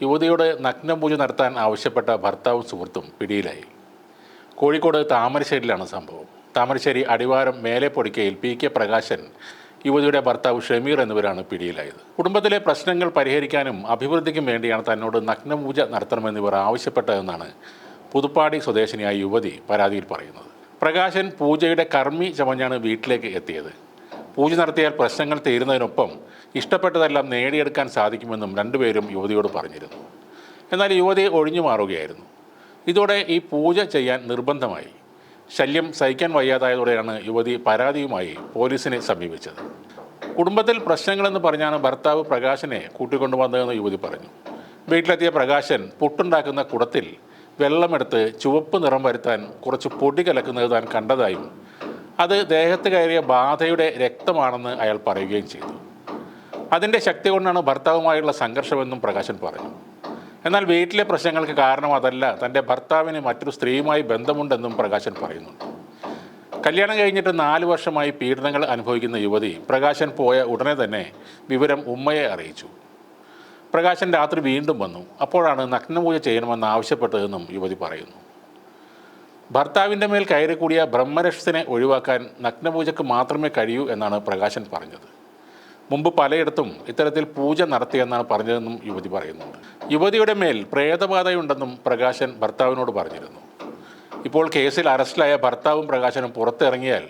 യുവതിയോട് നഗ്നപൂജ നടത്താൻ ആവശ്യപ്പെട്ട ഭർത്താവും സുഹൃത്തും പിടിയിലായി. കോഴിക്കോട് താമരശ്ശേരിയിലാണ് സംഭവം. താമരശ്ശേരി അടിവാരം മേലെപ്പൊടിക്കയിൽ പി കെ പ്രകാശൻ, യുവതിയുടെ ഭർത്താവ് ഷമീർ എന്നിവരാണ് പിടിയിലായത്. കുടുംബത്തിലെ പ്രശ്നങ്ങൾ പരിഹരിക്കാനും അഭിവൃദ്ധിക്കും വേണ്ടിയാണ് തന്നോട് നഗ്നപൂജ നടത്തണമെന്നിവർ ആവശ്യപ്പെട്ടതെന്നാണ് പുതുപ്പാടി സ്വദേശിനിയായ യുവതി പരാതിയിൽ പറയുന്നത്. പ്രകാശൻ പൂജയുടെ കർമ്മി ചമഞ്ഞാണ് വീട്ടിലേക്ക് എത്തിയത്. പൂജ നടത്തിയാൽ പ്രശ്നങ്ങൾ തീരുന്നതിനൊപ്പം ഇഷ്ടപ്പെട്ടതെല്ലാം നേടിയെടുക്കാൻ സാധിക്കുമെന്നും രണ്ടുപേരും യുവതിയോട് പറഞ്ഞിരുന്നു. എന്നാൽ യുവതി ഒഴിഞ്ഞു മാറുകയായിരുന്നു. ഇതോടെ ഈ പൂജ ചെയ്യാൻ നിർബന്ധമായി. ശല്യം സഹിക്കാൻ വയ്യാതായതോടെയാണ് യുവതി പരാതിയുമായി പോലീസിനെ സമീപിച്ചത്. കുടുംബത്തിൽ പ്രശ്നങ്ങളെന്ന് പറഞ്ഞാണ് ഭർത്താവ് പ്രകാശനെ കൂട്ടിക്കൊണ്ടുവന്നതെന്ന് യുവതി പറഞ്ഞു. വീട്ടിലെത്തിയ പ്രകാശൻ പുട്ടുണ്ടാക്കുന്ന കുടത്തിൽ വെള്ളമെടുത്ത് ചുവപ്പ് നിറം വരുത്താൻ കുറച്ച് പൊടി കലക്കുന്നത് താൻ കണ്ടതായും അത് ദേഹത്ത് കയറിയ ബാധയുടെ രക്തമാണെന്ന് അയാൾ പറയുകയും ചെയ്തു. അതിൻ്റെ ശക്തി കൊണ്ടാണ് ഭർത്താവുമായുള്ള സംഘർഷമെന്നും പ്രകാശൻ പറഞ്ഞു. എന്നാൽ വീട്ടിലെ പ്രശ്നങ്ങൾക്ക് കാരണം അതല്ല, തൻ്റെ ഭർത്താവിന് മറ്റൊരു സ്ത്രീയുമായി ബന്ധമുണ്ടെന്നും പ്രകാശൻ പറയുന്നുണ്ട്. കല്യാണം കഴിഞ്ഞിട്ട് 4 വർഷമായി പീഡനങ്ങൾ അനുഭവിക്കുന്ന യുവതി പ്രകാശൻ പോയ ഉടനെ തന്നെ വിവരം ഉമ്മയെ അറിയിച്ചു. പ്രകാശൻ രാത്രി വീണ്ടും വന്നു. അപ്പോഴാണ് നഗ്നപൂജ ചെയ്യണമെന്ന് ആവശ്യപ്പെട്ടതെന്നും യുവതി പറയുന്നു. ഭർത്താവിൻ്റെ മേൽ കയറിക്കൂടിയ ബ്രഹ്മരക്ഷസിനെ ഒഴിവാക്കാൻ നഗ്നപൂജയ്ക്ക് മാത്രമേ കഴിയൂ എന്നാണ് പ്രകാശൻ പറഞ്ഞത്. മുമ്പ് പലയിടത്തും ഇത്തരത്തിൽ പൂജ നടത്തിയെന്നാണ് പറഞ്ഞതെന്നും യുവതി പറയുന്നുണ്ട്. യുവതിയുടെ മേൽ പ്രേതബാധയുണ്ടെന്നും പ്രകാശൻ ഭർത്താവിനോട് പറഞ്ഞിരുന്നു. ഇപ്പോൾ കേസിൽ അറസ്റ്റിലായ ഭർത്താവും പ്രകാശനും പുറത്തിറങ്ങിയാൽ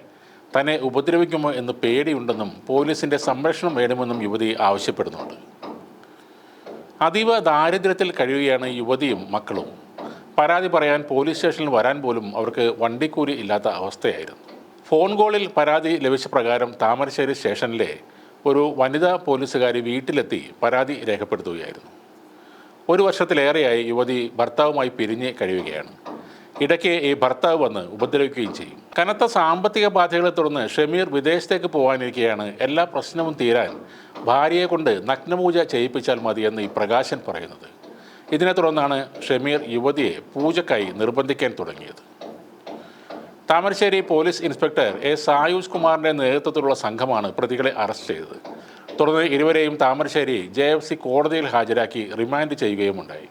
തന്നെ ഉപദ്രവിക്കുമോ എന്ന് പേടിയുണ്ടെന്നും പോലീസിൻ്റെ സംരക്ഷണം വേണമെന്നും യുവതി ആവശ്യപ്പെടുന്നുണ്ട്. അതീവ ദാരിദ്ര്യത്തിൽ കഴിയുകയാണ് യുവതിയും മക്കളും. പരാതി പറയാൻ പോലീസ് സ്റ്റേഷനിൽ വരാൻ പോലും അവർക്ക് വണ്ടിക്കൂലി ഇല്ലാത്ത അവസ്ഥയായിരുന്നു. ഫോൺ കോളിൽ പരാതി ലഭിച്ച പ്രകാരം താമരശ്ശേരി സ്റ്റേഷനിലെ ഒരു വനിതാ പോലീസുകാരി വീട്ടിലെത്തി പരാതി രേഖപ്പെടുത്തുകയായിരുന്നു. 1 വർഷത്തിലേറെയായി യുവതി ഭർത്താവുമായി പിരിഞ്ഞ് കഴിയുകയാണ്. ഇടയ്ക്ക് ഈ ഭർത്താവ് വന്ന് ഉപദ്രവിക്കുകയും ചെയ്യും. കനത്ത സാമ്പത്തിക ബാധ്യതകളെ തുടർന്ന് ഷമീർ വിദേശത്തേക്ക് പോകാനിരിക്കെയാണ് എല്ലാ പ്രശ്നവും തീരാൻ ഭാര്യയെ കൊണ്ട് നഗ്നപൂജ ചെയ്യിപ്പിച്ചാൽ മതിയെന്ന് ഈ പ്രകാശൻ പറയുന്നത്. ഇതിനെ തുടർന്നാണ് ഷമീർ യുവതിയെ പൂജക്കായി നിർബന്ധിക്കാൻ തുടങ്ങിയത്. Thamarassery police inspector A Sayuj കുമാറിൻ്റെ നേതൃത്വത്തിലുള്ള സംഘമാണ് പ്രതികളെ അറസ്റ്റ് ചെയ്തത്. തുടർന്ന് ഇരുവരെയും താമരശ്ശേരി JFC കോടതിയിൽ ഹാജരാക്കി റിമാൻഡ് ചെയ്യുകയുമുണ്ടായി.